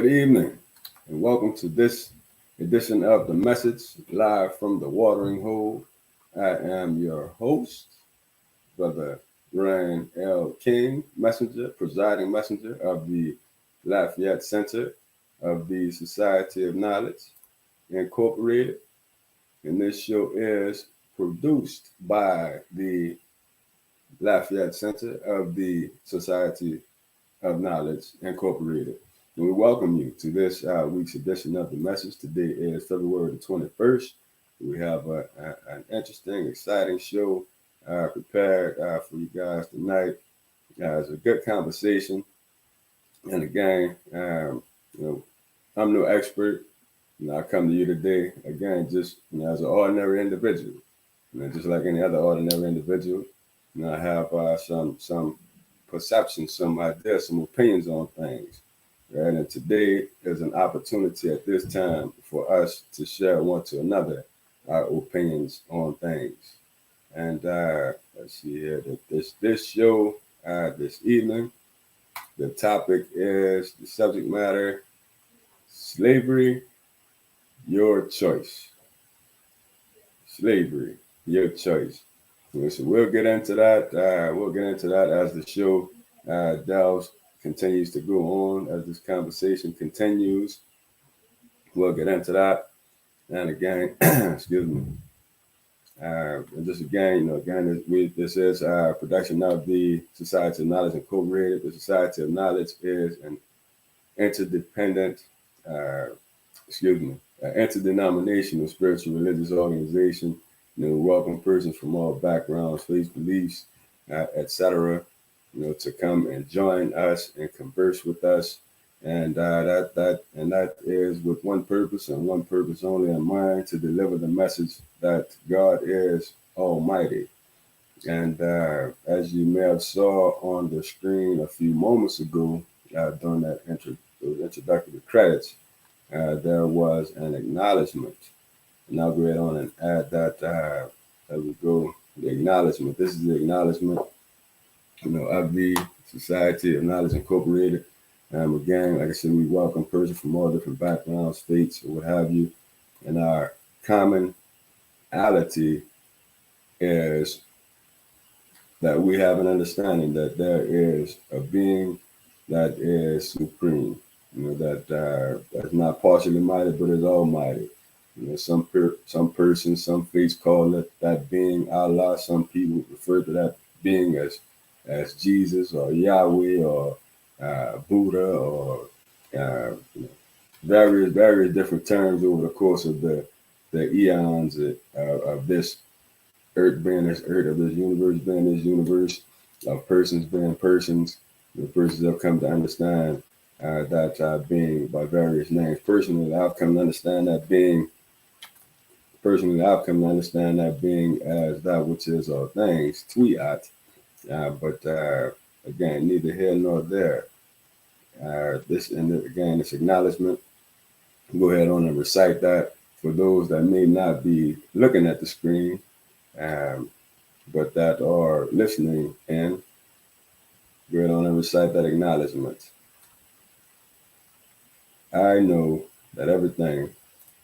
evening, and welcome to this edition of The Message, live from the Watering Hole. I am your host, Brother Brian L. King, presiding messenger of the Lafayette Center of the Society of Knowledge, Incorporated. And this show is produced by the Lafayette Center of the Society of Knowledge, Incorporated. And we welcome you to this week's edition of The Message. Today is February the 21st. We have an interesting, exciting show prepared for you guys tonight. It's a good conversation. And again, I'm no expert. I come to you today, again, just as an ordinary individual. Just like any other ordinary individual. I have some perceptions, some ideas, some opinions on things. Right? And today is an opportunity at this time for us to share one to another our opinions on things. And let's see here, this show this evening, the topic is the subject matter, slavery, your choice. Slavery, your choice. So we'll get into that. We'll get into that as the show continues to go on, as this conversation continues. We'll get into that. And again, excuse me. And just again, this is a production of the Society of Knowledge Incorporated. The Society of Knowledge is an interdependent, interdenominational spiritual religious organization. Welcome persons from all backgrounds, faiths, beliefs, etc. To come and join us and converse with us, and that is with one purpose and one purpose only in mind: to deliver the message that God is Almighty. And as you may have saw on the screen a few moments ago, during those introductory credits, there was an acknowledgement. And I'll go ahead on and add that. There we go. The acknowledgement. This is the acknowledgement, of the Society of Knowledge Incorporated. Again, like I said, we welcome persons from all different backgrounds, faiths, or what have you. And our commonality is that we have an understanding that there is a being that is supreme. That's not partially mighty, but is almighty. Some persons, some faiths call it that being Allah. Some people refer to that being as Jesus or Yahweh or Buddha or various different terms over the course of the eons of this earth being this earth, of this universe being this universe, of persons being persons. The persons have come to understand that being by various names. Personally, I've come to understand that being as that which is all things, Twiat. But again, neither here nor there. This acknowledgement. Go ahead on and recite that for those that may not be looking at the screen, but that are listening in. Go ahead on and recite that acknowledgement. I know that everything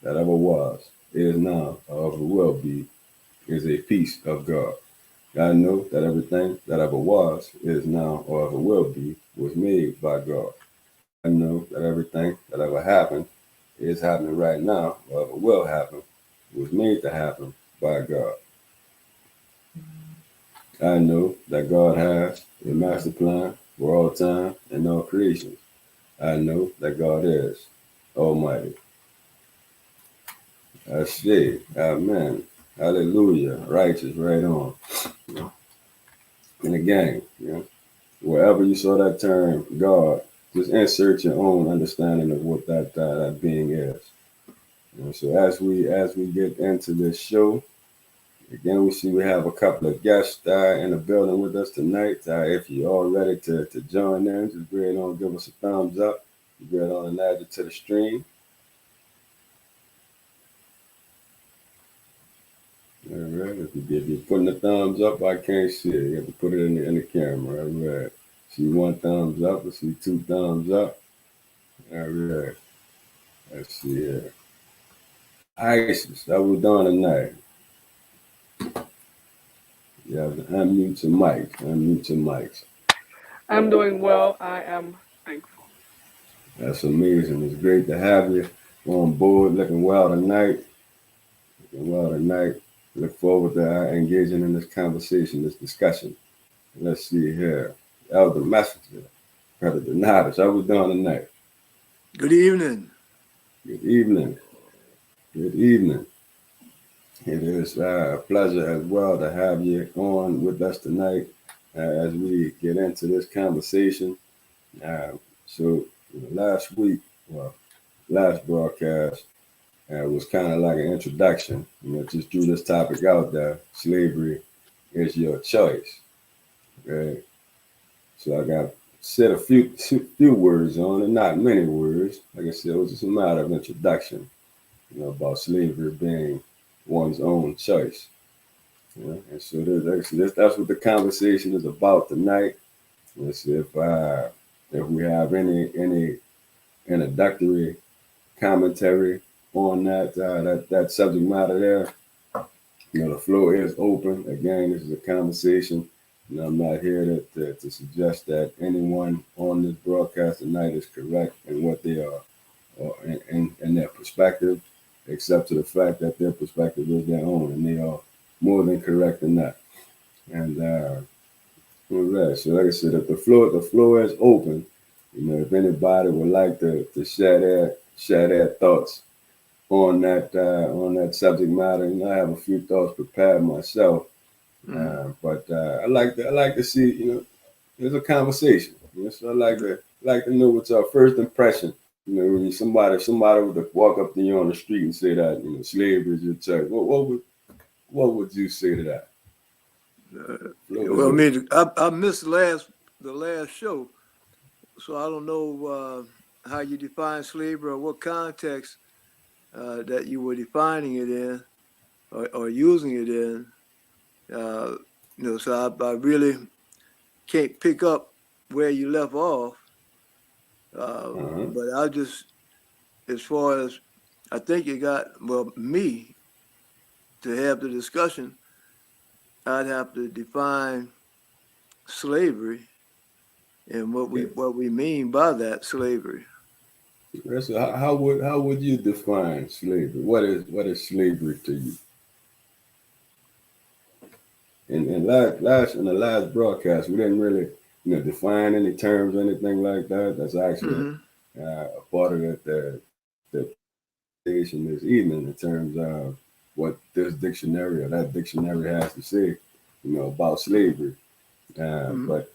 that ever was, is now, or ever will be, is a piece of God. I know that everything that ever was, is now, or ever will be, was made by God. I know that everything that ever happened, is happening right now, or ever will happen, was made to happen by God. I know that God has a master plan for all time and all creation. I know that God is Almighty. I say, Amen. Hallelujah. Righteous, right on. And again, wherever you saw that term, God, just insert your own understanding of what that being is. So as we get into this show, again, we have a couple of guests in the building with us tonight. If you're all ready to join in, just go ahead and give us a thumbs up. Go ahead on and add it to the stream. All right. If you're putting the thumbs up, I can't see it. You have to put it in the camera. All right. See one thumbs up. I see two thumbs up. All right. Let's see here. ISIS. That was done tonight. You have to unmute your mics. Unmute your mics. I'm doing well. I am thankful. That's amazing. It's great to have you on board. Looking well tonight. Looking well tonight. Look forward to engaging in this conversation, this discussion. Let's see here. Elder Messenger. Brother Donatus. How we doing tonight? Good evening. Good evening. Good evening. It is a pleasure as well to have you on with us tonight as we get into this conversation. Last week, last broadcast was kind of like an introduction. Just drew this topic out there. Slavery is your choice. Okay. So I got said a few words on it, not many words. Like I said, it was just a matter of introduction. About slavery being one's own choice. And so that's what the conversation is about tonight. Let's see if we have any introductory commentary on that subject matter there. The floor is open. Again, this is a conversation. I'm not here to suggest that anyone on this broadcast tonight is correct in what they are or in their perspective, except to the fact that their perspective is their own, and they are more than correct in that. And all right, so like I said, if the floor is open. If anybody would like to share their thoughts on that subject matter, I have a few thoughts prepared myself. But I like to see, there's a conversation. So I like to know what's our first impression. When somebody would walk up to you on the street and say that slavery is your choice. What would you say to that? Well, I mean, I missed the last show, so I don't know how you define slavery or what context that you were defining it in or using it in. So I really can't pick up where you left off. But I just, as far as I think you got, me to have the discussion, I'd have to define slavery and what we mean by that slavery. So how would you define slavery? What is slavery to you? In the last broadcast, we didn't really define any terms or anything like that. That's actually a part of the presentation this evening in terms of what this dictionary or that dictionary has to say, about slavery. But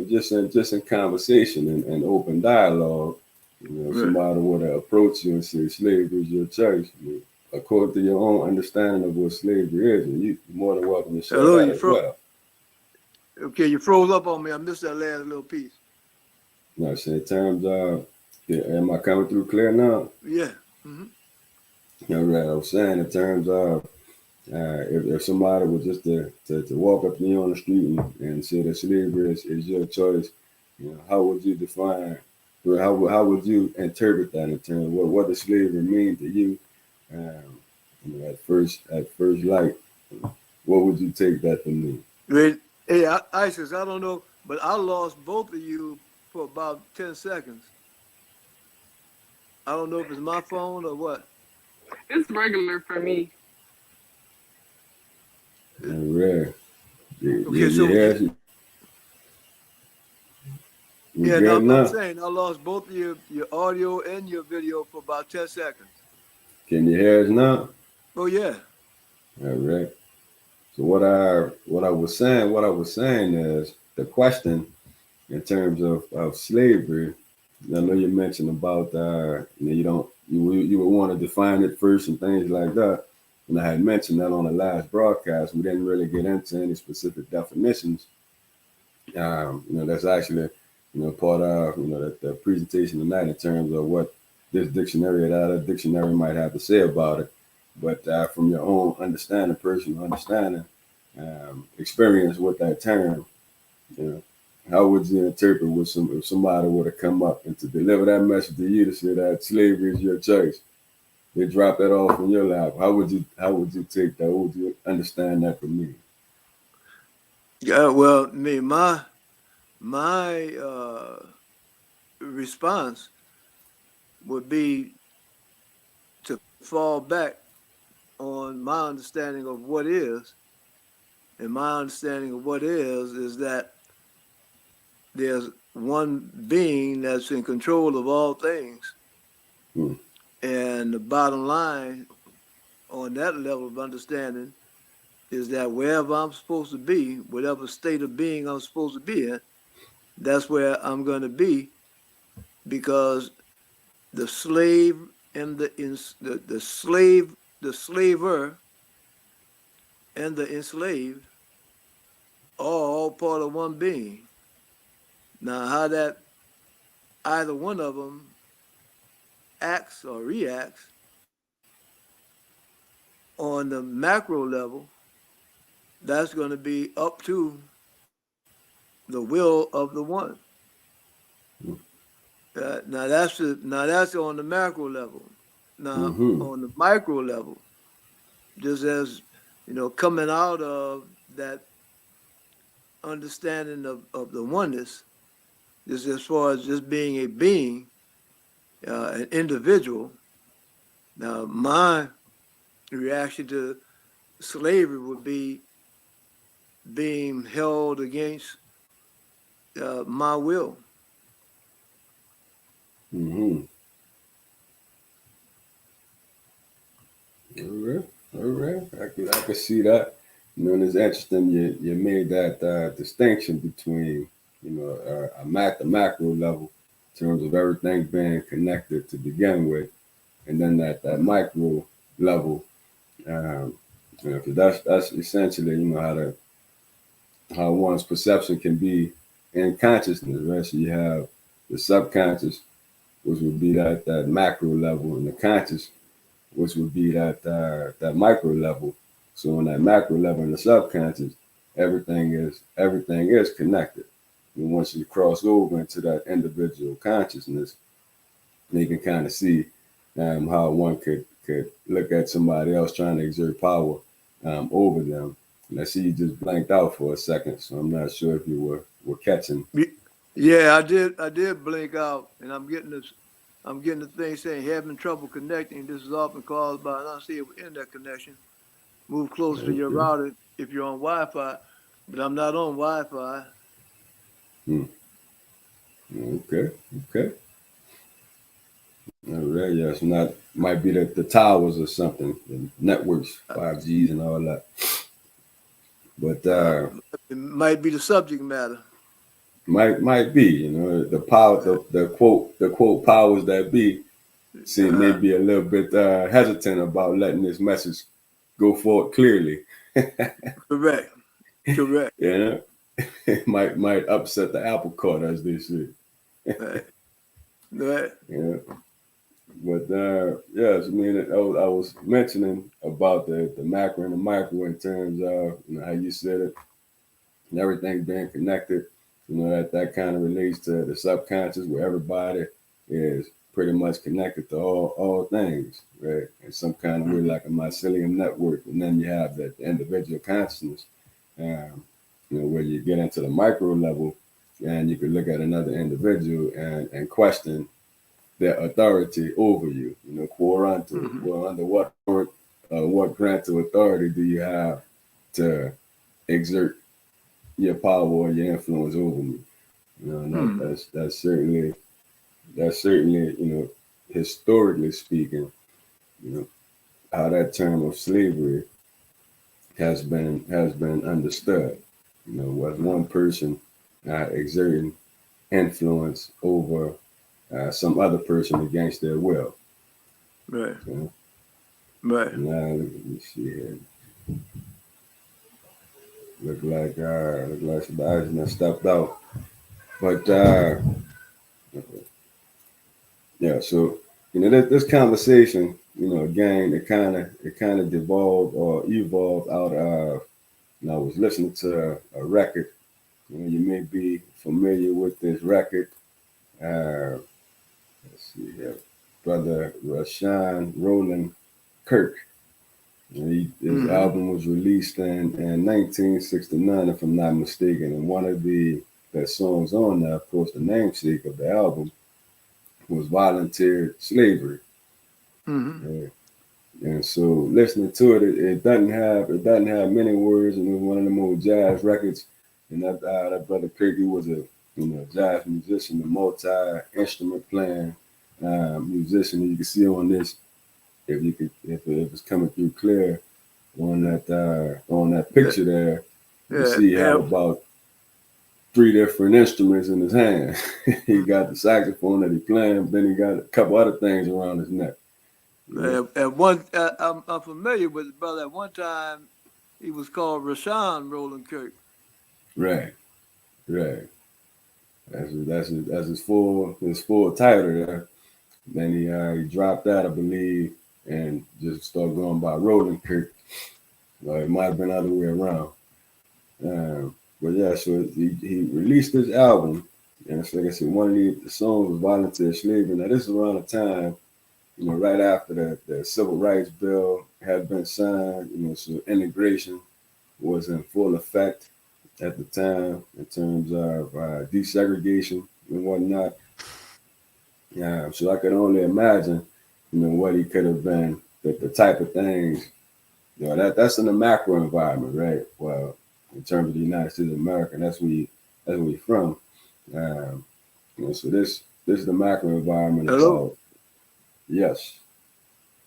just in conversation and open dialogue, somebody would approach you and say slavery is your choice. According to your own understanding of what slavery is, and you're more than welcome to share that as well. Okay, you froze up on me. I missed that last little piece. No, so in terms of, am I coming through clear now? Yeah. All right, I was saying in terms of if somebody was just to walk up to you on the street and say that slavery is your choice, how would you define, or how would you interpret that in terms of what does slavery mean to you? At first light, what would you take that to mean? Hey, Isis, I don't know, but I lost both of you for about 10 seconds. I don't know if it's my phone or what. It's regular for me. All right. Okay, so I'm saying I lost both of your audio and your video for about 10 seconds. Can you hear us now? Oh yeah. All right. So what I was saying is the question in terms of slavery. I know you mentioned about you would want to define it first and things like that. And I had mentioned that on the last broadcast. We didn't really get into any specific definitions. That's actually part of the presentation tonight in terms of what this dictionary or that dictionary might have to say about it. But from your own understanding, personal understanding, experience with that term, how would you interpret with some if somebody were to come up and to deliver that message to you to say that slavery is your choice? They drop that off in your lap. How would you take that? What would you understand that to mean? Yeah, well, my response would be to fall back on my understanding of what is, and my understanding of what is that there's one being that's in control of all things, Hmm. and the bottom line on that level of understanding is that wherever I'm supposed to be, whatever state of being I'm supposed to be in, that's where I'm going to be, because the slave and the slaver and the enslaved are all part of one being. Now, how that either one of them acts or reacts on the macro level, that's going to be up to the will of the one. Now that's on the macro level. Now Mm-hmm. on the micro level, just as coming out of that understanding of the oneness, just as far as just being a being, an individual. Now my reaction to slavery would be being held against my will. Mm-hmm. All right. All right. I could see that. And it's interesting you made that distinction between the macro level in terms of everything being connected to begin with, and then that Mhm. micro level. Um, 'Cause that's essentially how one's perception can be in consciousness, right? So you have the subconscious, which would be that macro level, and the conscious, which would be that micro level. So on that macro level in the subconscious, everything is connected. And once you cross over into that individual consciousness, you can kind of see how one could look at somebody else trying to exert power over them. And I see you just blanked out for a second, so I'm not sure if you were catching. Yeah, I did blink out, and I'm getting the thing saying having trouble connecting. This is often caused by an unstable internet connection. Move closer to your Okay. router if you're on Wi-Fi, but I'm not on Wi-Fi. Hmm. Okay. Okay. All right. Yeah. So not might be the towers or something, the networks, 5Gs and all that. But Uh, it might be the subject matter. might be, the power, the quote powers that be seem Uh-huh. maybe a little bit hesitant about letting this message go forward clearly. Correct. Correct. Yeah, it might upset the apple cart, as they say. Right. Right. Yeah, but yes, I mean, I was mentioning about the macro and the micro in terms of how you said it, and everything being connected. That kind of relates to the subconscious, where everybody is pretty much connected to all things, right? In some kind of way, Mhm. like a mycelium network. And then you have the individual consciousness, um, where you get into the micro level, and you could look at another individual and question their authority over you. Quaranto. Mhm. Well, under what grant of authority do you have to exert your power or your influence over me? And Mhm. that's certainly historically speaking, you know how that term of slavery has been understood. Was one Mhm. person exerting influence over some other person against their will. Right. You know? Right. Now let me see here. Look like somebody's been stepped out. But yeah, so this conversation, again, it kind of devolved or evolved out of, I was listening to a record You may be familiar with this record. Uh, let's see here, Brother Rashawn Roland Kirk. His Mm-hmm. album was released in 1969, if I'm not mistaken. And one of the songs on there, of course, the namesake of the album was Voluntary Slavery. Mm-hmm. Uh, and so listening to it, it doesn't have many words, and it was one of the more jazz records. And that brother Kirk, he was a jazz musician, a multi instrument playing musician. And you can see on this, if it's coming through clear on that Yeah, picture there, you yeah, see he had yeah. about three different instruments in his hand. He got the saxophone that he playing, then he got a couple other things around his neck. You know? At one, I'm familiar with it, brother. At one time, he was called Rashawn Roland Kirk. Right, right. That's his full title there. Then he dropped that, I believe, and just started going by Roland Kirk. Well, it might have been the other way around. But yeah, so he released this album, and it's like I said, one of the songs was "Voluntary Slavery." Now this is around the time, right after the Civil Rights Bill had been signed, so integration was in full effect at the time in terms of desegregation and whatnot. Yeah, so I could only imagine, what he could have been, the type of things, that's in the macro environment, right? Well, in terms of the United States of America, that's where we from. Um, so this is the macro environment Hello. about yes.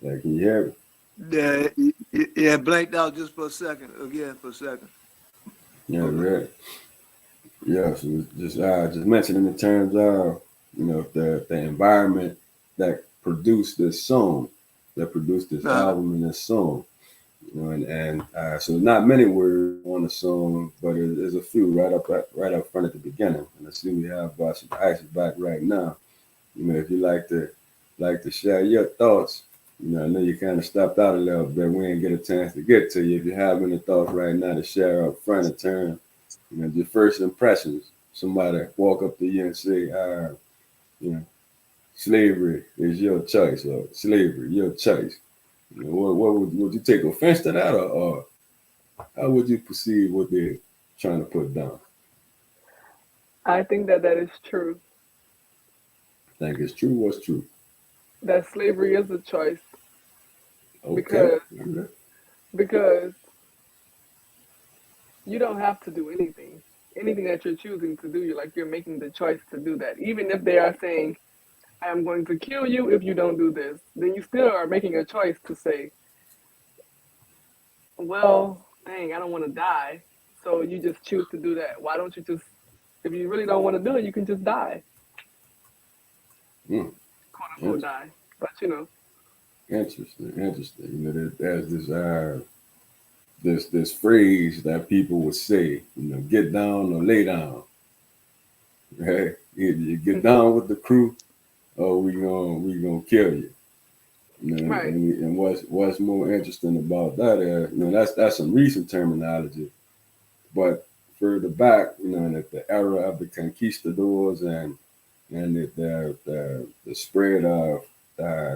Yeah, can you hear me? Yeah, yeah. Blanked out just for a second. Again, for a second. Yeah, Okay. right. Yeah, so just mentioning in terms of the environment that produced this song, that produced this Uh, album and this song. And so not many words on the song, but there's a few right up front at the beginning. And I see we have some ice back right now. If you like to share your thoughts, I know you kind of stopped out a little bit. We didn't get a chance to get to you. If you have any thoughts right now to share up front in terms, your first impressions. Somebody walk up to you and say, you know, slavery is your choice, or slavery your choice. What would you take offense to that, or how would you perceive what they're trying to put down? I think that that is true. Think it's true? What's true? That slavery is a choice Okay. because because you don't have to do anything. Anything that you're choosing to do, you're making the choice to do that. Even if they are saying, I am going to kill you if you don't do this, then you still are making a choice to say, well, dang, I don't want to die. So you just choose to do that. Why don't you just, if you really don't want to do it, you can just die, Hmm. quote unquote Interesting. die. But. Interesting. There's this phrase that people would say, get down or lay down. Right? Either you get down with the crew, or we gonna kill you. Right. And what's more interesting about that is, that's some recent terminology, but further back, in the era of the conquistadors and the spread of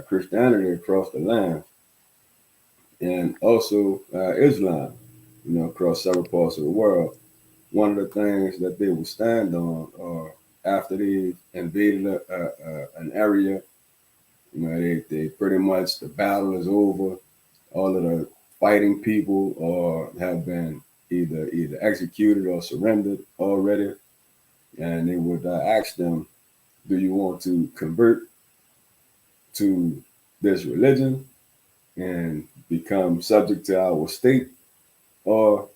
Christianity across the land, and also Islam, across several parts of the world. One of the things that they will stand on, or after they invaded an area, they pretty much, the battle is over. All of the fighting people or have been either executed or surrendered already, and they would ask them, "Do you want to convert to this religion and become subject to our state, or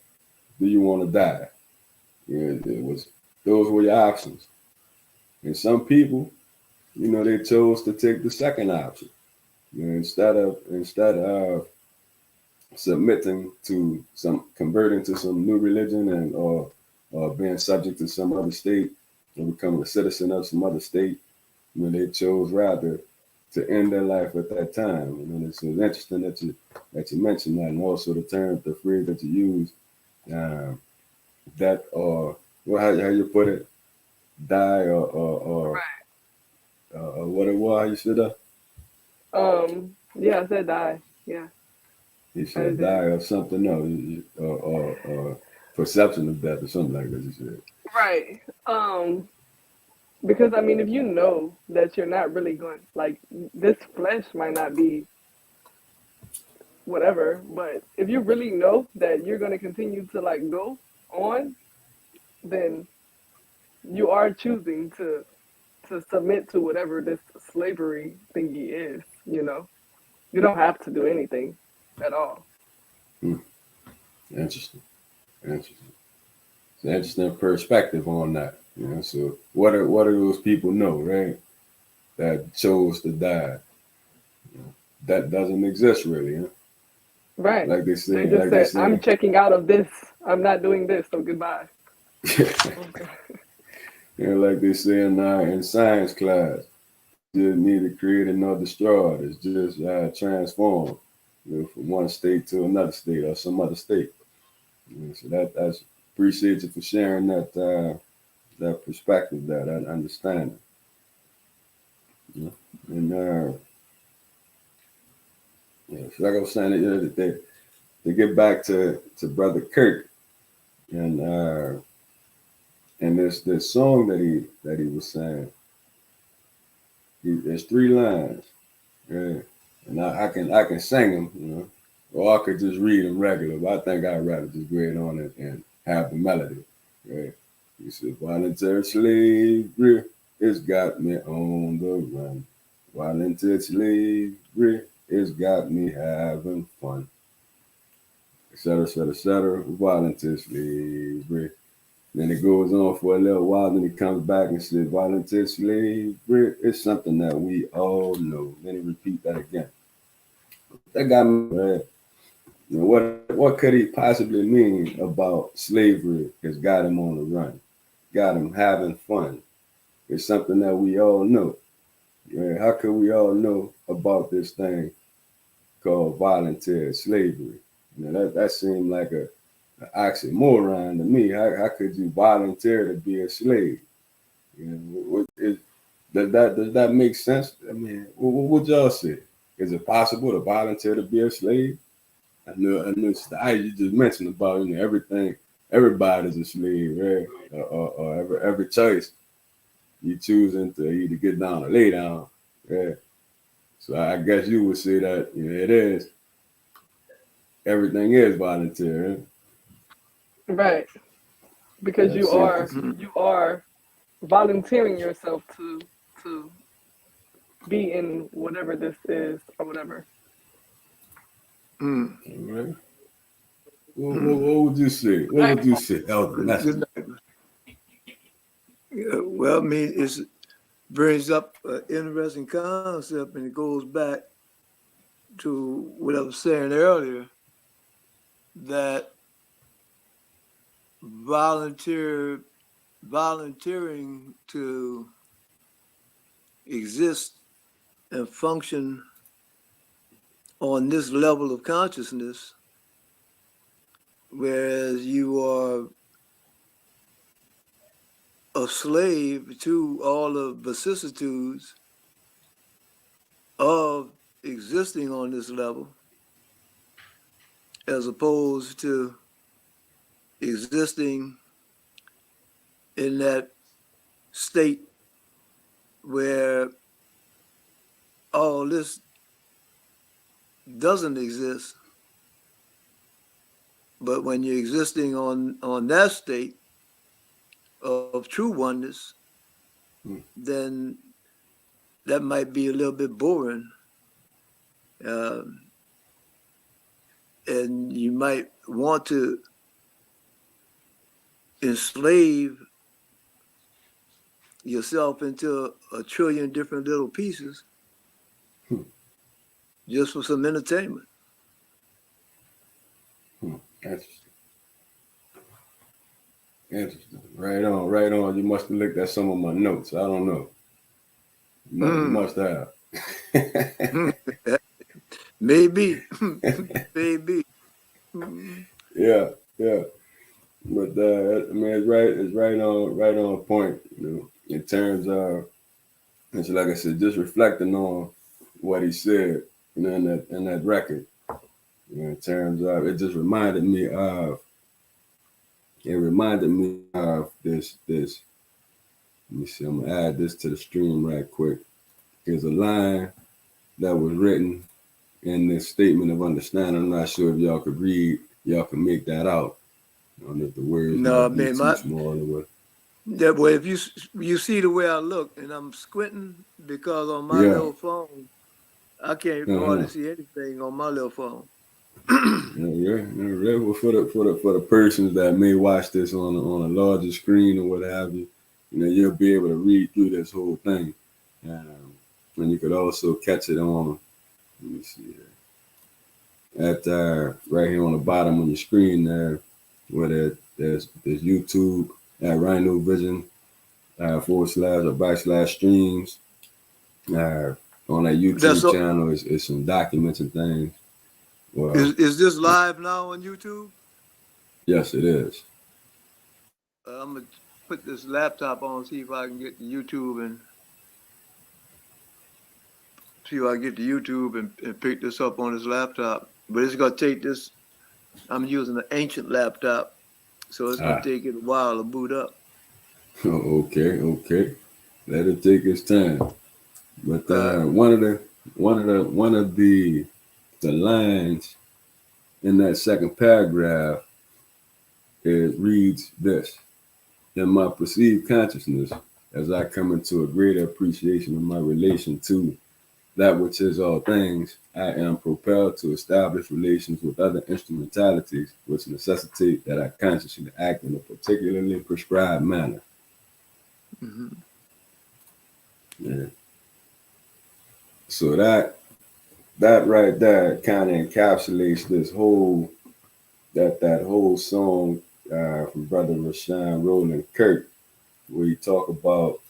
do you want to die?" It was those were your options, and some people, they chose to take the second option. Instead of submitting to some converting to some new religion, and or being subject to some other state or becoming a citizen of some other state, they chose rather to end their life at that time. So it's interesting that you mentioned that, and also the phrase that you use, that or Well, how you put it? Die or what it was? How you said that? Yeah, I said die. Yeah, He I said did. die or something else, or perception of death or something like that. You said. Right. Because I mean, if you know that you're not really going, like, this flesh might not be whatever, but if you really know that you're going to continue to like go on, then you are choosing to submit to whatever this slavery thingy is. You don't have to do anything at all. Hmm, interesting. Interesting. It's an interesting perspective on that. So what do those people know, right? That chose to die. You know, that doesn't exist really, huh? Right. Like they They say, just like they said, I'm say. checking out of this. I'm not doing this, so goodbye. Okay. Like they say in science class, just need to create another straw. It's just transform, from one state to another state or some other state. So that's appreciate you for sharing that perspective, that understanding. You know? And so like I was saying the other day, to get back to Brother Kirk and this song that he was saying, there's three lines. Yeah. And I can sing them, or I could just read them regular. But I think I'd rather just go ahead on it and have the melody. Yeah. He said, "Voluntary slavery, it's got me on the run. Voluntary slavery, it's got me having fun, etc., etc., etc. Voluntary slavery." Then it goes on for a little while, then he comes back and says, "Voluntary slavery, it's something that we all know." Then he repeat that again. That got me mad. What could he possibly mean about slavery has got him on the run, got him having fun? It's something that we all know. How could we all know about this thing called voluntary slavery? That seemed like an oxymoron to me. How could you volunteer to be a slave? Does that make sense? I mean, what would y'all say? Is it possible to volunteer to be a slave? I know style you just mentioned about everything. Everybody's a slave, right? Or every choice you choosing to either get down or lay down, right? So I guess you would say that it is everything is voluntary. Right? Right. Because That's you something. are you are volunteering yourself to be in whatever this is or whatever. Mm. All right. Mm. What would you say? What Right. would you say, Elder Good Messenger? night. Yeah, well, I mean, it brings up an interesting concept, and it goes back to what I was saying earlier, that volunteering to exist and function on this level of consciousness, whereas you are a slave to all the vicissitudes of existing on this level, as opposed to existing in that state where all this doesn't exist. But when you're existing on that state of true oneness, Hmm. then that might be a little bit boring. Um, and you might want to enslave yourself into a trillion different little pieces Hmm. just for some entertainment. Interesting. Interesting. Right on, right on. You must have looked at some of my notes. I don't know. You Mm. must have. Maybe, maybe. Mm. Yeah, yeah. But I mean, it's right on point. In terms of, it's like I said, just reflecting on what he said, in that record. In terms of, it reminded me of this. Let me see. I'm gonna add this to the stream right quick. There's a line that was written in this statement of understanding. I'm not sure if y'all could read. Y'all can make that out. I don't know if the words No, might be man, too small or what. that way if you see the way I look and I'm squinting because on my Yeah. little phone I can't Uh-huh. hardly see anything on my little phone. Yeah. Well, for the persons that may watch this on a larger screen or what have you, you'll be able to read through this whole thing, and you could also catch it on. Let me see here. At right here on the bottom on your screen there, where there's YouTube at Rhino Vision / or / streams. On that That's YouTube channel is some documents and things. Well, is this live now on YouTube? yes, it is. I'm gonna put this laptop on, see if I can get to YouTube and pick this up on this laptop. But it's gonna take this. I'm using an ancient laptop, so it's gonna Ah, take it a while to boot up. okay. Let it take its time. But Uh, one of the lines in that second paragraph, it reads this: in my perceived consciousness, as I come into a greater appreciation of my relation to that which is all things, I am propelled to establish relations with other instrumentalities which necessitate that I consciously act in a particularly prescribed manner. mhm. Yeah. So that right there kind of encapsulates this whole that whole song from Brother Rashawn Roland Kirk, where you talk about,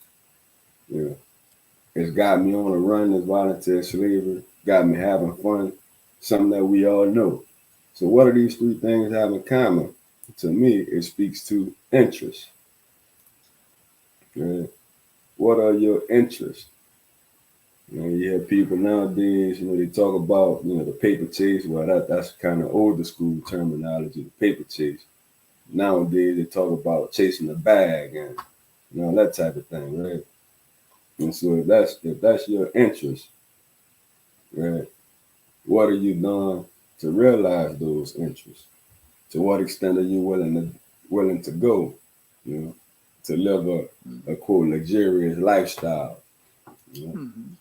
you know, it's got me on a run, this voluntary slavery, got me having fun, something that we all know. So what do these three things have in common? To me, it speaks to interest. Right? What are your interests? You have people nowadays, they talk about, the paper chase. Well, that's kind of older school terminology, the paper chase. Nowadays, they talk about chasing the bag and, that type of thing, right? And so if that's your interest, right, what are you doing to realize those interests? To what extent are you willing to go, you know, to live a quote luxurious lifestyle, you know, Mhm.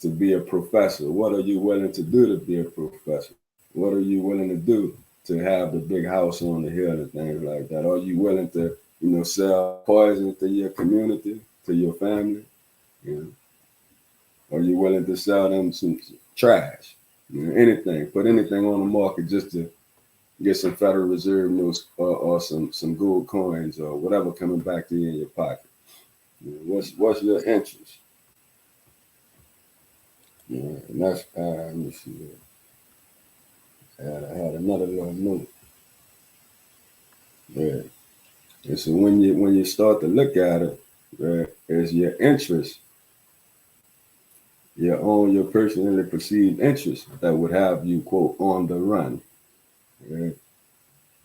to be a professor? What are you willing to do to be a professor? What are you willing to do to have the big house on the hill and things like that? Are you willing to, sell poison to your community, to your family? You know, are you willing to sell them some trash? Anything, put anything on the market just to get some Federal Reserve notes or some gold coins or whatever coming back to you in your pocket. What's your interest? And that's let me see. I had another little note. Yeah. And so when you start to look at it, right, is your interest, your personally perceived interest that would have you quote on the run, right?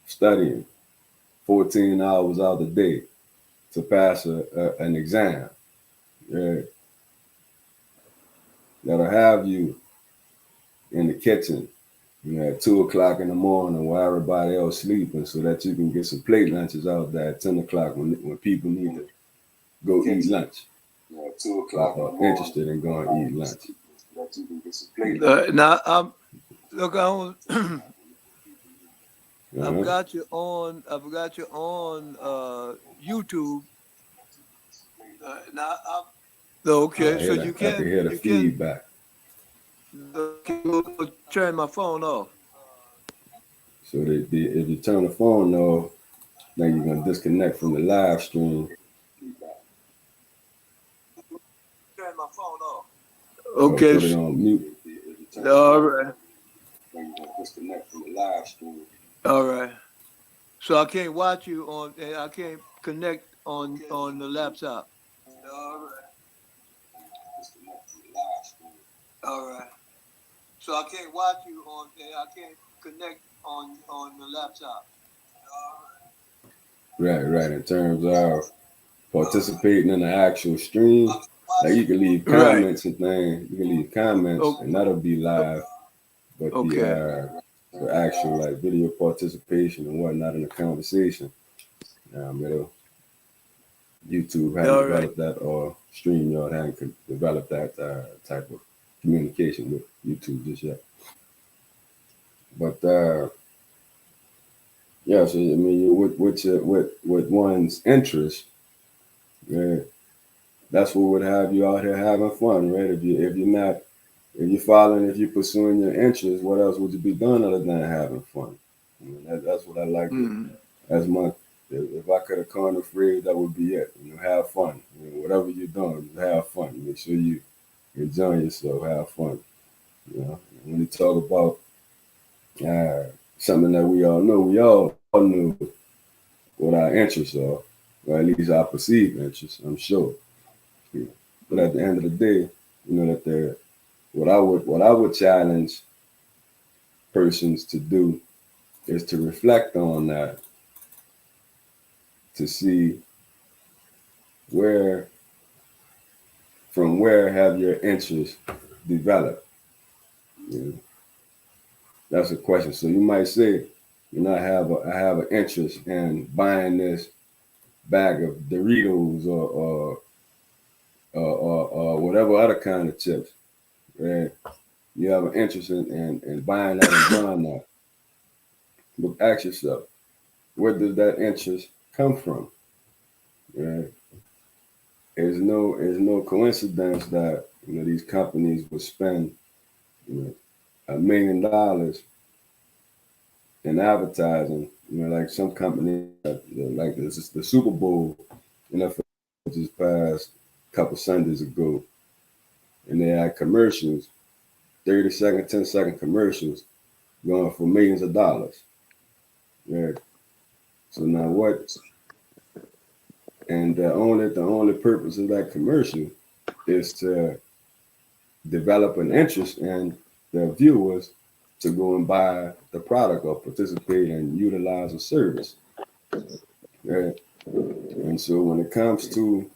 Studying 14 hours out of the day to pass an exam, right? That'll have you in the kitchen, at 2 o'clock in the morning while everybody else sleeping, so that you can get some plate lunches out there at 10 o'clock when people need to go eat lunch. 2 o'clock interested in going to eat lunch. Now I'm look on. I've Uh-huh. got you on. YouTube. Now I'm okay. So I can hear the you can feedback. turn my phone off. So if you turn the phone off, then you're gonna disconnect from the live stream Turn my phone off. or Okay. put it on mute. All right. Then you're gonna disconnect from the live stream. All right. So I can't watch you on, and I can't connect on the laptop. All right. All right. So I can't watch you on, and I can't connect on the laptop. Right. In terms of participating in the actual stream, like you can leave Right. comments and things. You can leave comments, Oh, and that'll be live. But okay. the actual like video participation and whatnot in the conversation, it'll, YouTube hadn't All right. developed that, or StreamYard hadn't developed that type of communication with YouTube just yet. But yeah, so I mean, with one's interest, yeah, that's what would have you out here having fun, right? If you're pursuing your interests, what else would you be doing other than having fun? I mean, that's what I like to. Mm. As my if I could have coined a phrase, that would be it. Have fun. Whatever you're doing, have fun. Make sure you enjoy yourself. Have fun. When you talk about something that we all know, we all know what our interests are, or at least our perceived interests. I'm sure. Yeah. But at the end of the day, that what I would challenge persons to do is to reflect on that, to see where from where have your interests developed. You know, that's a question. So you might say, I have an interest in buying this bag of Doritos or whatever other kind of chips. Right? You have an interest in buying that and buying that. But ask yourself, where does that interest come from? Right? It's no coincidence that these companies would spend $1 million in advertising. Like some companies, like this is the Super Bowl, NFL just passed a couple Sundays ago, and they had commercials, 30-second, 10-second commercials, going for millions of dollars. Yeah. So now what? And the only purpose of that commercial is to develop an interest in the viewers to go and buy the product or participate and utilize a service. Right? And so when it comes to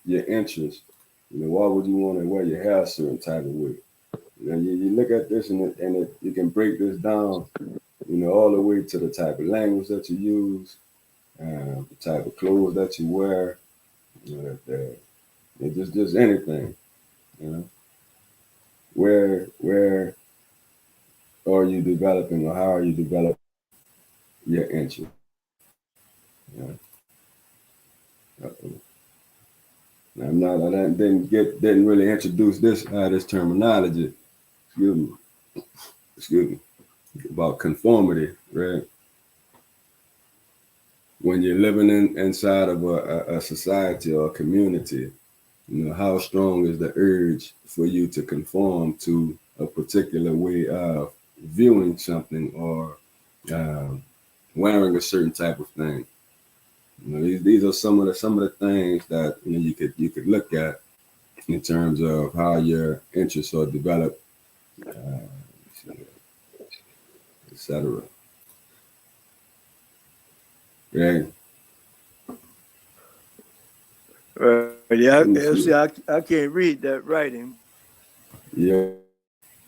your interest, why would you want to wear your hair a certain type of way? You look at this you can break this down, all the way to the type of language that you use, the type of clothes that you wear, just anything. You know, where are you developing, or how are you developing your interest? You know? Now, didn't really introduce this terminology. Excuse me. Excuse me. About conformity, right? When you're living inside of a society or a community, how strong is the urge for you to conform to a particular way of viewing something, or wearing a certain type of thing? These are some of the things that you could look at in terms of how your interests are developed, etc. Right? Yeah. Let me See, see. I can't read that writing. Yeah,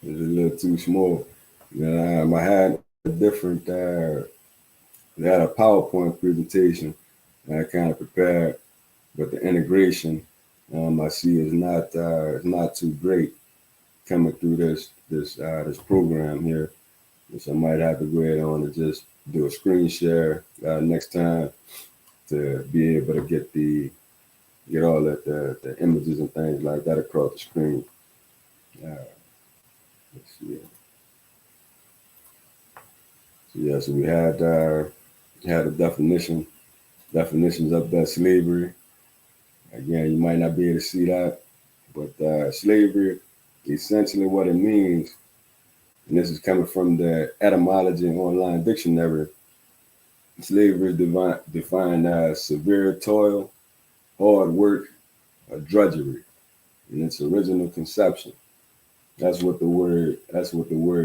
it's a little too small. I had a different. They had a PowerPoint presentation that I kind of prepared, but the integration, I see is not too great coming through this program here. So I might have to go ahead on and just do a screen share next time to be able to get all the images and things like that across the screen. Let's see. So we had a definitions of that slavery. Again, you might not be able to see that, but slavery, essentially what it means And this is coming from the Etymology and Online Dictionary. Slavery is defined as severe toil, hard work, or drudgery in its original conception. That's what the word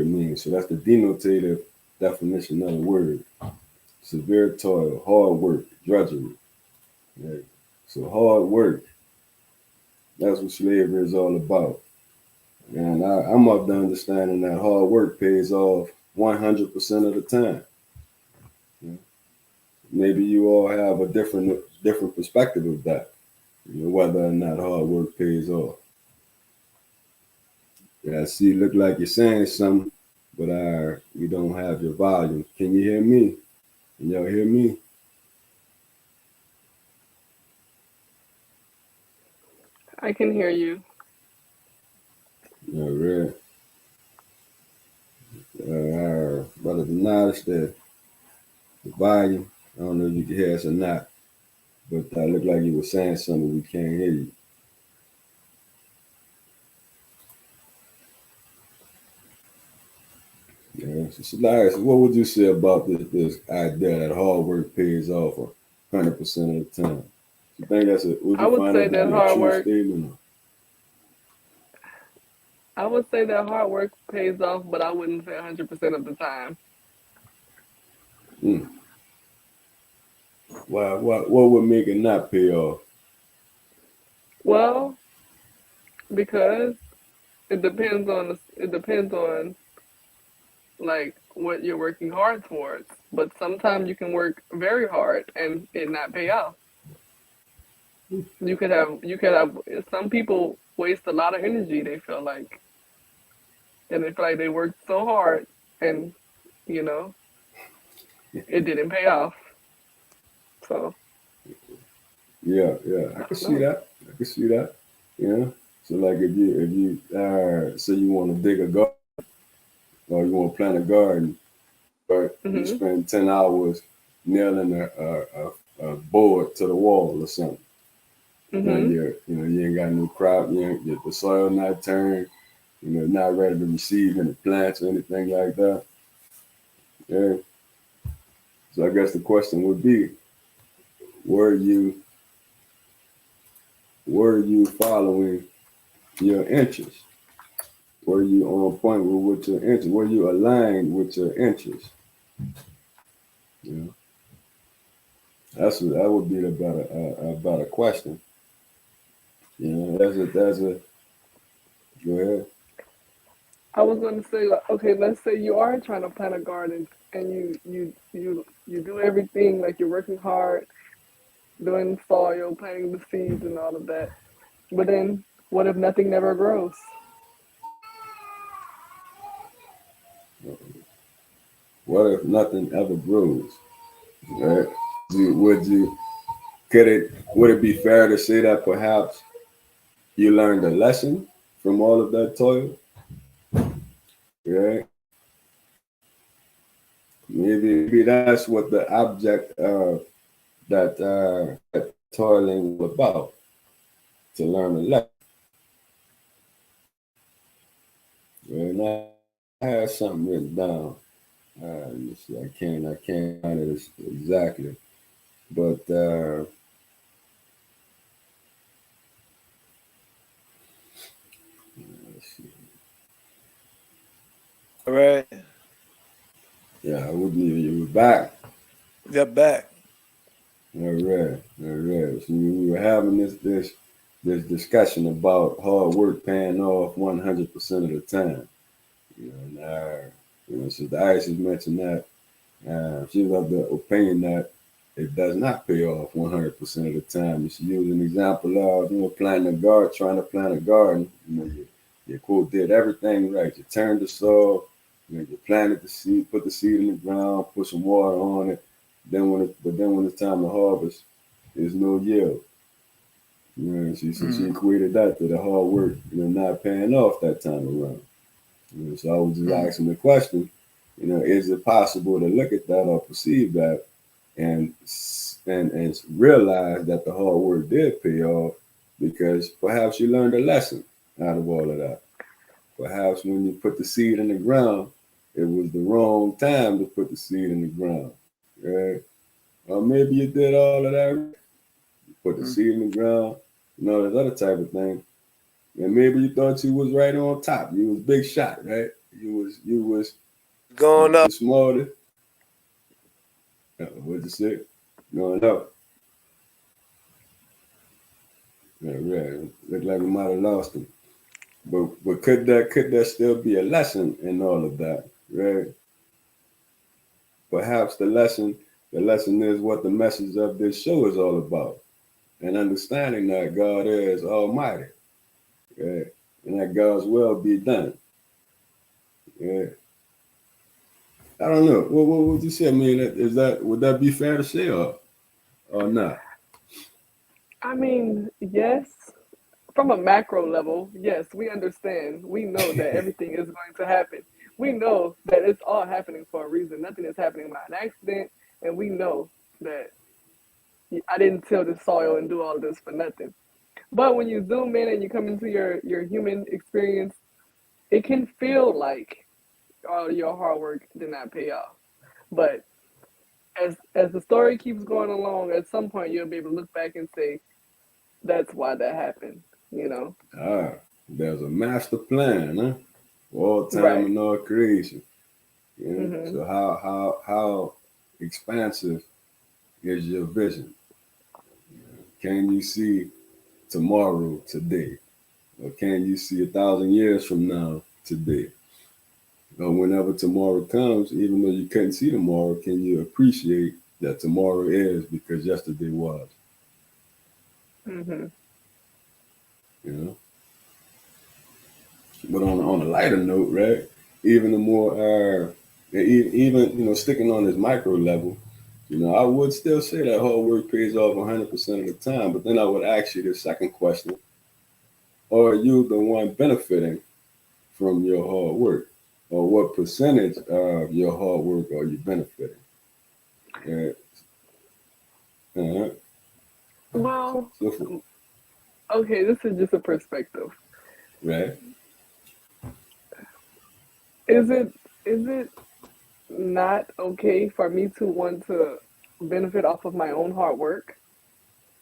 means. So that's the denotative definition of the word. Severe toil, hard work, drudgery. Yeah. So hard work, that's what slavery is all about. And I'm of the understanding that hard work pays off 100% of the time. Yeah. Maybe you all have a different perspective of that, whether or not hard work pays off. Yeah, I see, look like you're saying something, but we don't have your volume. Can you hear me? Can y'all hear me? I can hear you. All right. Brother Denardis, the volume. I don't know if you can hear us or not, but look like you were saying something. We can't hear you. Yeah. So, Darius, what would you say about this idea that hard work pays off 100% of the time? You think would I you would find say that to that be a hard true work. statement? I would say that hard work pays off, but I wouldn't say 100% of the time. Hmm. What would make it not pay off? Well, because it depends on like what you're working hard towards. But sometimes you can work very hard and it not pay off. You could have some people waste a lot of energy, they feel like, and they feel like they worked so hard and you know it didn't pay off. So Yeah, yeah, I I can don't see know. that. I can see that. Yeah. So like if you say you want to dig a garden or you want to plant a garden, but you Mhm. spend 10 hours nailing a board to the wall or something. Mhm. You ain't got no crop. The soil not turned. Not ready to receive any plants or anything like that. Yeah. So I guess the question would be, were you were you following your interests? Were you on point with your interests? Were you aligned with your interests? You know, that would be about a question. That's a go ahead. I was going to say, like, okay, let's say you are trying to plant a garden and you do everything, like you're working hard, doing the soil, planting the seeds and all of that. But then what if nothing never grows? What if nothing ever grows? Right? Would you could it would it be fair to say that perhaps you learned a lesson from all of that toil? Right? Maybe that's what the object of that toiling was about, to learn a lesson. And I had something written down. Let me see. I can't find it exactly, but let's see. All right. Yeah, I wouldn't even. You were back. Got back. All right, all right. So we were having this discussion about hard work paying off 100% of the time. And so the Isis mentioned that she was of the opinion that it does not pay off 100% of the time. You should use an example of planting a garden, trying to plant a garden. You quote did everything right. You turned the soil. You planted the seed, put the seed in the ground, put some water on it. Then when it's time to harvest, there's no yield. She Mm-hmm. equated that to the hard work, not paying off that time around. So I was just Mm-hmm. asking the question, is it possible to look at that or perceive that and and realize that the hard work did pay off because perhaps you learned a lesson out of all of that? Perhaps when you put the seed in the ground, it was the wrong time to put the seed in the ground. Right? Or maybe you did all of that right. You put the Mm. seed in the ground, this other type of thing. And maybe you thought you was right on top. You was big shot, right? You was Going up. the smartest. What'd you say? Going up. Yeah, right. Looked like we might have lost him. But could there still be a lesson in all of that? Right? Perhaps the lesson is what the message of this show is all about. And understanding that God is almighty. Right? And that God's will be done. Yeah. I don't know. What would you say? I mean, would that be fair to say or not? I mean, yes, from a macro level, yes, we understand. We know that everything is going to happen. We know that it's all happening for a reason. Nothing is happening by an accident. And we know that I didn't till the soil and do all this for nothing. But when you zoom in and you come into your human experience, it can feel like all your hard work did not pay off. But as the story keeps going along, at some point you'll be able to look back and say, that's why that happened, you know? Ah, there's a master plan, huh? For all time Right. and all creation. Hmm. So how expansive is your vision? Can you see tomorrow today? Or can you see 1,000 years from now today? Or whenever tomorrow comes, even though you couldn't see tomorrow, can you appreciate that tomorrow is because yesterday was? Hmm. You know. But on a lighter note, right? Even the more, even sticking on this micro level, I would still say that hard work pays off 100% of the time. But then I would ask you the second question: are you the one benefiting from your hard work, or what percentage of your hard work are you benefiting? Yeah. Uh-huh. Well, So, okay, this is just a perspective. right. Is it not okay for me to want to benefit off of my own hard work?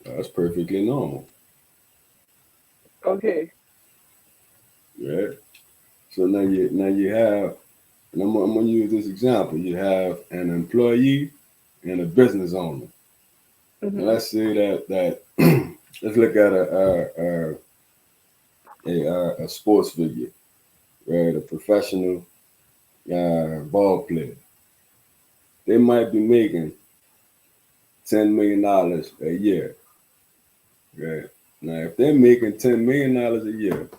That's perfectly normal, Okay. right? So now you have, and I'm gonna use this example. You have an employee and a business owner. And Hmm. let's say that let's look at a sports figure, right? A professional ball player. They might be making $10 million a year, right? Now, if they're making $10 million a year,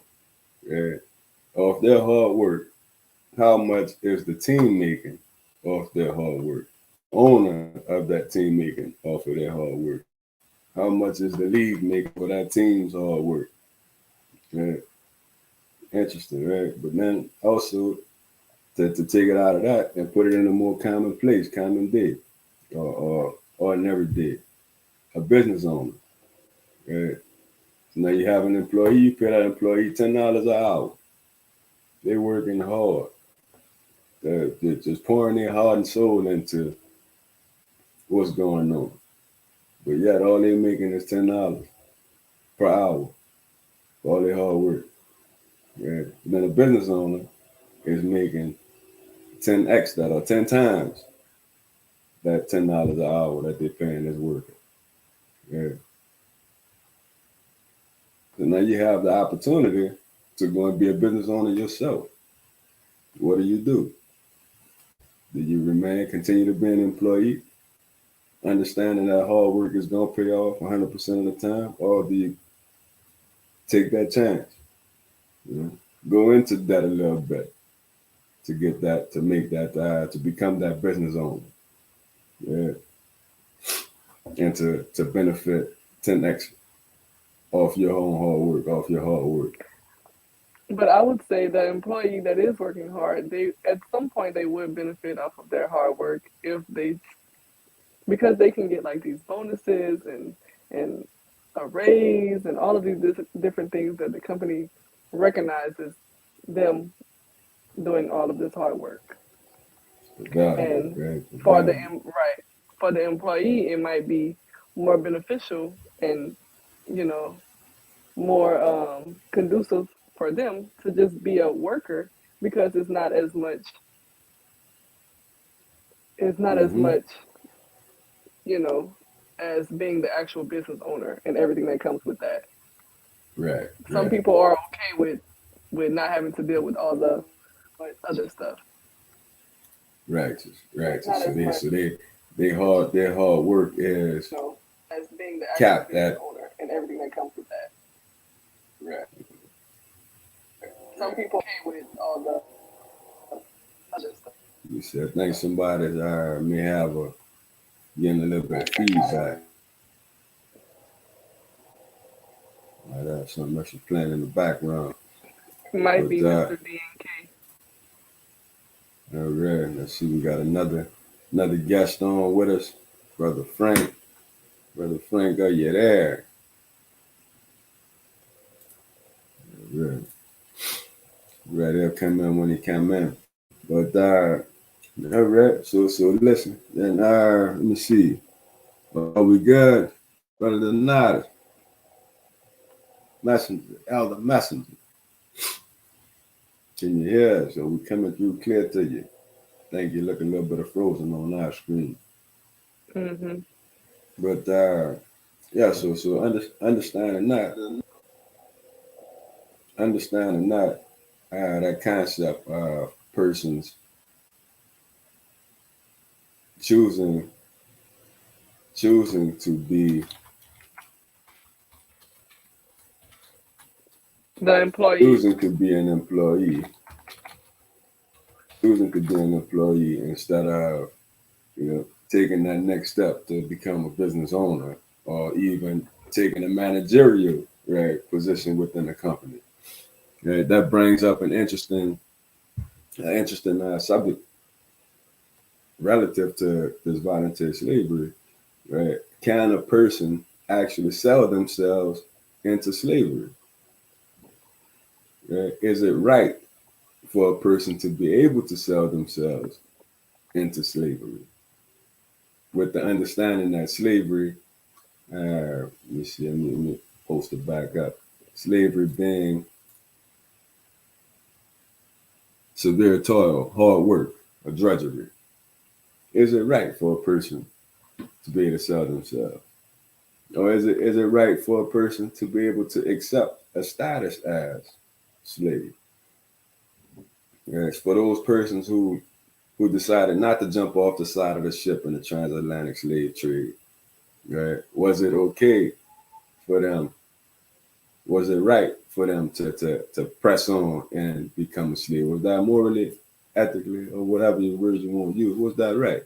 right, off their hard work, how much is the team making off their hard work? The owner of that team making off of their hard work? How much is the league making for that team's hard work? Right? Interesting, right? But then also to take it out of that and put it in a more commonplace, common day, or ordinary day, a business owner, right? So now you have an employee, you pay that employee $10 an hour. They're working hard. They're just pouring their heart and soul into what's going on. But yet all they're making is $10 per hour for all their hard work. Right? Then a business owner is making 10x that, or 10 times that $10 an hour that they're paying this worker. Yeah. So now you have the opportunity to go and be a business owner yourself. What do you do? Do you continue to be an employee, understanding that hard work is going to pay off 100% of the time, or do you take that chance? You know, go into debt a little bit to get that, to make that, to become that business owner, yeah, and to benefit 10x off your own hard work, off your hard work. But I would say the employee that is working hard, they at some point they would benefit off of their hard work if they because they can get like these bonuses and a raise and all of these different things that the company recognizes them doing all of this hard work. The value, And right? The for value. right, for the employee, it might be more beneficial and, you know, more conducive for them to just be a worker because it's not as Mm-hmm. much, you know, as being the actual business owner and everything that comes with that. Right, Some right, people are okay with not having to deal with all the other stuff. righteous, It's righteous. not So as they, much, so their hard work is you know, as being the actual capped business at. owner and everything that comes with that. Right. Some people okay with all the other stuff. You said, I think somebody may have getting a little bit of feedback. Might have something else playing in the background. It might But be Mr. DNK. all right, let's see. We got another guest on with us, brother Frank. Brother Frank, are you there? All right, right. He'll come in when he come in. But all right. So listen. Then let me see. Are we good? Brother Donata, Messenger, Elder Messenger. Can you hear us? So we coming through clear to you. Think you look a little bit of frozen on our screen. Mm-hmm. But yeah, so understanding that that concept of persons choosing choosing to be The employee. choosing to be an employee, choosing to be an employee instead of taking that next step to become a business owner or even taking a managerial position within the company. Right? That brings up an interesting subject relative to this voluntary slavery. Right? Can a person actually sell themselves into slavery? Right? Is it right for a person to be able to sell themselves into slavery with the understanding that slavery, let me see, let me post it back up. Slavery being severe toil, hard work, or drudgery. Is it right for a person to be able to sell themselves? Or is it right for a person to be able to accept a status as slave? Yes, for those persons who decided not to jump off the side of the ship in the transatlantic slave trade, right? Was it okay for them? Was it right for them to press on and become a slave? Was that morally, ethically, or whatever your words you want to use? Was that right?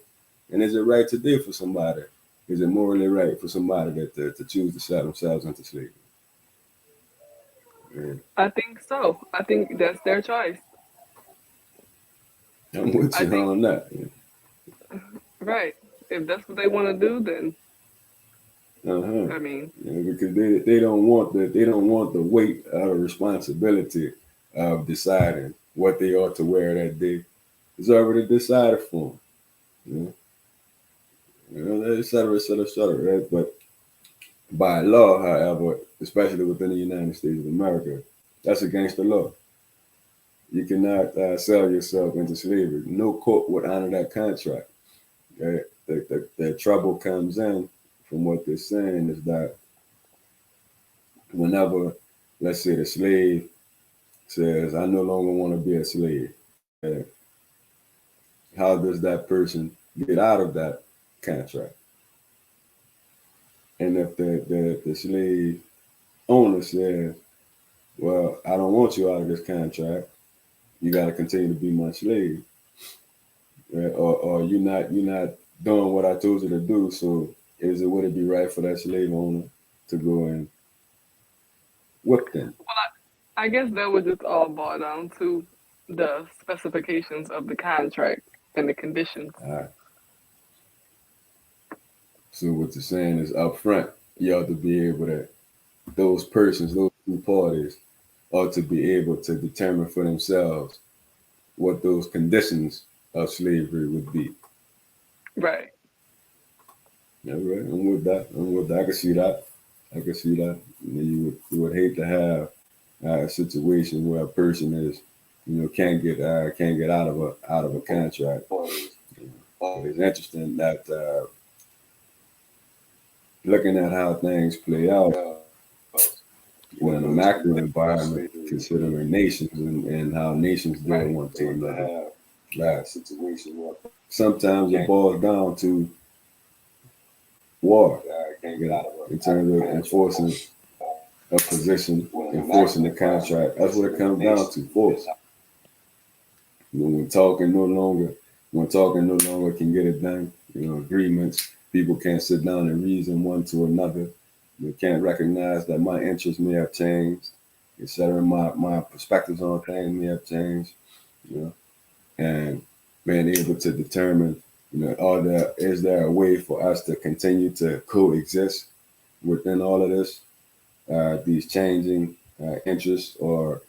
And is it right today for somebody? Is it morally right for somebody to choose to sell themselves into slavery? Yeah. I think so. I think that's their choice. I'm with I you think on that. Yeah. right. If that's what they want to do, then Uh-huh. I mean, Yeah, because they don't want the weight of the responsibility of deciding what they ought to wear that day. It's already decided for them. Et cetera, et cetera, et cetera, right? But by law, however, especially within the United States of America, that's against the law. You cannot sell yourself into slavery. No court would honor that contract. Right? The trouble comes in from what they're saying is that whenever, let's say, the slave says, I no longer want to be a slave, right? How does that person get out of that contract? And if the slave owner says, well, I don't want you out of this contract, you got to continue to be my slave, right? Or you're not doing what I told you to do. So would it be right for that slave owner to go and whip them? I guess that would just all boil down to the specifications of the contract and the conditions. Uh, so what you're saying is up front, you ought to be able to those persons, those two parties, or to be able to determine for themselves what those conditions of slavery would be. Right. Yeah, right. I'm with that. I'm with that. I can see that. I can see that. You would hate to have a situation where a person is, can't get out of a contract. But it's interesting that looking at how things play out, in a macro environment, considering nations and how nations deal one to another. Like, sometimes it boils down to war in terms of enforcing a position, enforcing the contract. That's what it comes down to, force. When talking no longer, when talking no longer can get it done, agreements, people can't sit down and reason one to another. They can't recognize that my interests may have changed, etc. My perspectives on things may have changed, you know, and being able to determine, is there a way for us to continue to coexist within all of this, these changing interests, or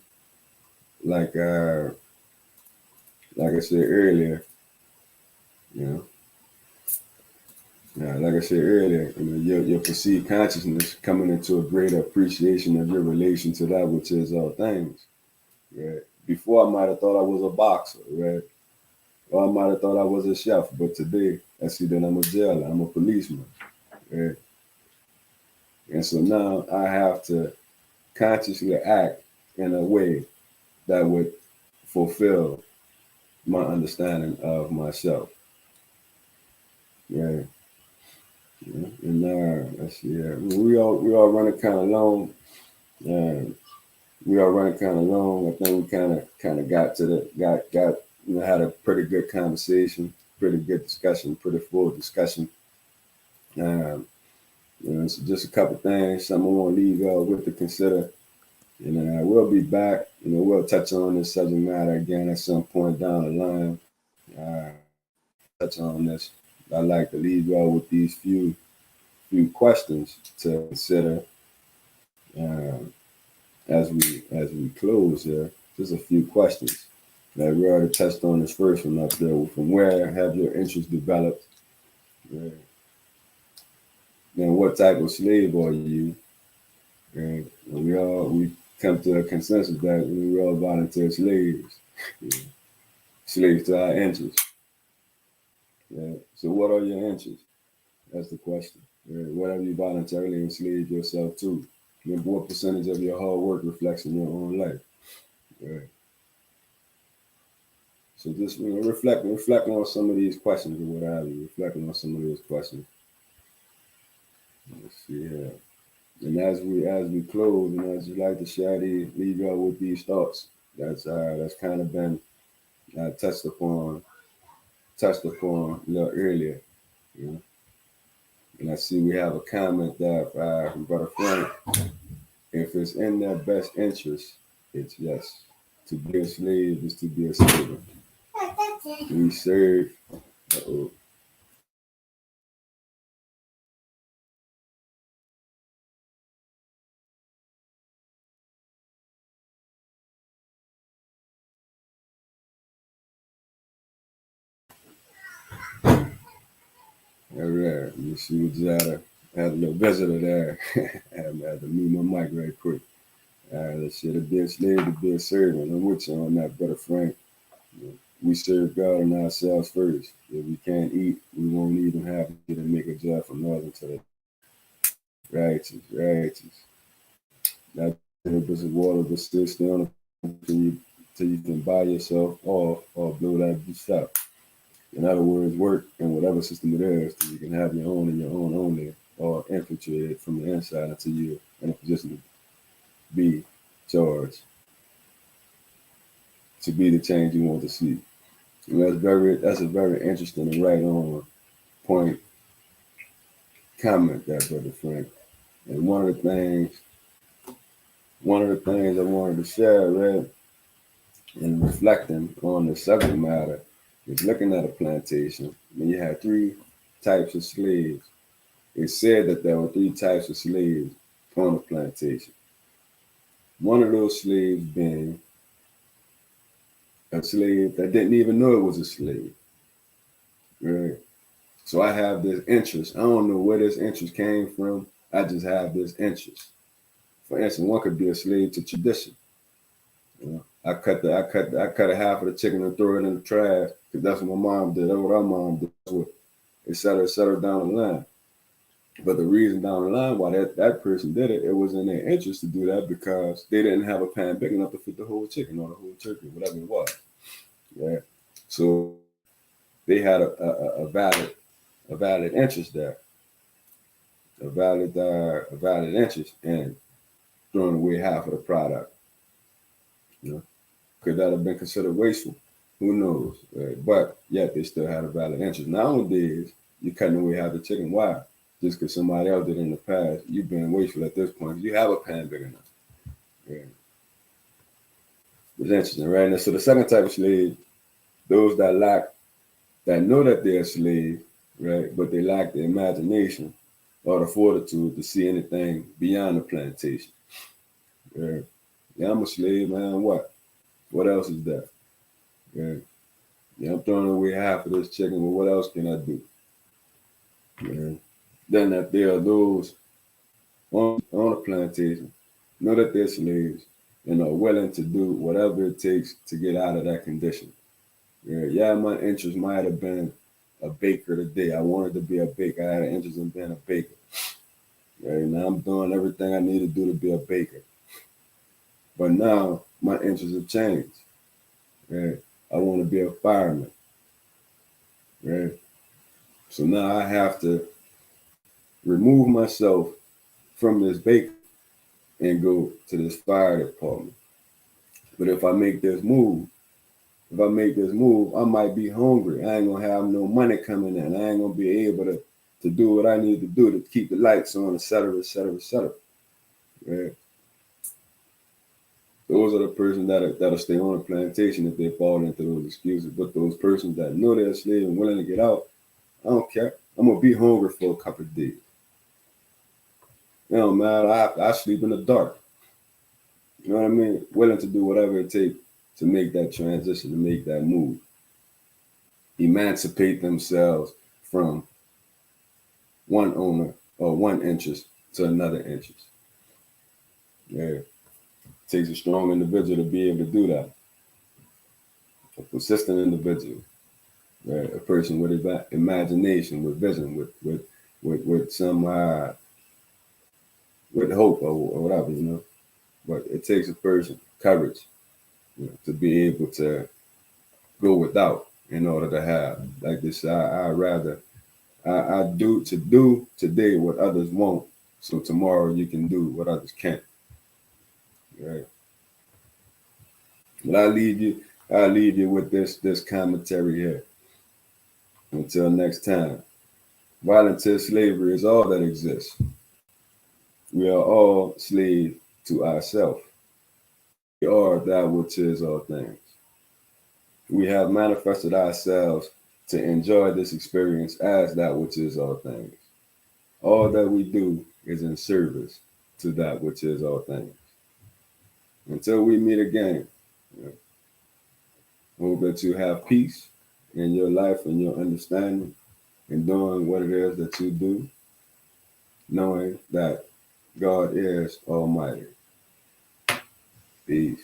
like uh, like I said earlier, you know, like I said earlier, your perceived consciousness coming into a greater appreciation of your relation to that which is all things. Right? Before I might have thought I was a boxer, right? Or I might have thought I was a chef, but today I see that I'm a jailer, I'm a policeman, right? And so now I have to consciously act in a way that would fulfill my understanding of myself. Right. Yeah. And let's see. We all running kind of long. We are running kind of long. I think we kind of got to the got had a pretty good conversation, pretty good discussion, pretty full discussion. Um, so just a couple things, something I want to leave y'all with to consider. And we'll be back. We'll touch on this subject matter again at some point down the line. Touch on this. I'd like to leave y'all with these few questions to consider uh, as we close here. Just a few questions. Now, we already touched on this first one up there. From where have your interests developed? Right. Then what type of slave are you? Right. And we come to a consensus that we're all volunteer slaves. Yeah. Slaves to our interests. Yeah. So what are your interests? That's the question. Right. What have you voluntarily enslaved yourself to? And what percentage of your hard work reflects in your own life? Right. So just reflecting on some of these questions or what have you. Reflecting on some of these questions. Let's see here. And as we close, as you like to share leave y'all with these thoughts. That's kind of been touched upon a little earlier. You know. And I see we have a comment there from Brother Frank. If it's in their best interest, it's yes. To be a slave is to be a servant. We serve. Uh-oh. All right. You see, we just had a little visitor there. I had to mute my mic right quick. Let's see. To be a slave, to be a servant. I'm with you on that, Brother Frank. We serve God and ourselves first. If we can't eat, we won't even have to make a job from others until righteous. Not this is water, but still stay on it till you can buy yourself off or blow that bitch out. In other words, work in whatever system it is till you can have your own and your own only, or infiltrate it from the inside until you're in a position to be charged, to be the change you want to see. And that's a very interesting and right on point comment there, Brother Frank. And one of the things I wanted to share, right, in reflecting on the subject matter is looking at a plantation. When you had three types of slaves, it said that there were three types of slaves on a plantation. One of those slaves being a slave that didn't even know it was a slave. Right? So I have this interest. I don't know where this interest came from. I just have this interest. For instance, one could be a slave to tradition. You know, I cut a half of the chicken and throw it in the trash because that's what my mom did. That's what our mom did. That's what et cetera down the line. But the reason down the line why that person did it, it was in their interest to do that because they didn't have a pan big enough to fit the whole chicken or the whole turkey, whatever it was. Yeah. So they had a valid interest there, a valid interest in throwing away half of the product. You know, could that have been considered wasteful? Who knows? Right? But yet they still had a valid interest. Nowadays, you're cutting away half the chicken. Why? Just because somebody else did in the past, you've been wasteful at this point. You have a pan big enough. Yeah. It's interesting, right? And so the second type of slave, those that know that they're a slave, right? But they lack the imagination or the fortitude to see anything beyond the plantation. Yeah, yeah, I'm a slave, man. What? What else is there? Yeah, yeah, I'm throwing away half of this chicken. Well, what else can I do? Yeah. Then that there are those on a plantation, know that they're slaves and are willing to do whatever it takes to get out of that condition. Yeah, my interest might have been a baker today. I wanted to be a baker. I had an interest in being a baker. Right now I'm doing everything I need to do to be a baker. But now my interests have changed. Right? I want to be a fireman. Right? So now I have to remove myself from this baker and go to this fire department. But if I make this move, I might be hungry. I ain't gonna have no money coming in. I ain't gonna be able to do what I need to do to keep the lights on, et cetera, et cetera, et cetera. Right? Those are the persons that'll stay on the plantation if they fall into those excuses. But those persons that know they're a slave and willing to get out, I don't care. I'm gonna be hungry for a couple of days. You know, man, I sleep in the dark. You know what I mean? Willing to do whatever it takes to make that transition, to make that move, emancipate themselves from one owner or one interest to another interest. Yeah, it takes a strong individual to be able to do that. A persistent individual, right? A person with imagination, with vision, with some with hope or whatever, you know. But it takes a person courage, you know, to be able to go without in order to have. Like this, I do today what others won't, so tomorrow you can do what others can't. Right? But I leave you with this commentary here. Until next time, volunteer slavery is all that exists. We are all slaves to ourselves. We are that which is all things. We have manifested ourselves to enjoy this experience as that which is all things. All that we do is in service to that which is all things. Until we meet again, you know, hope that you have peace in your life and your understanding in doing what it is that you do, knowing that God is Almighty. Peace.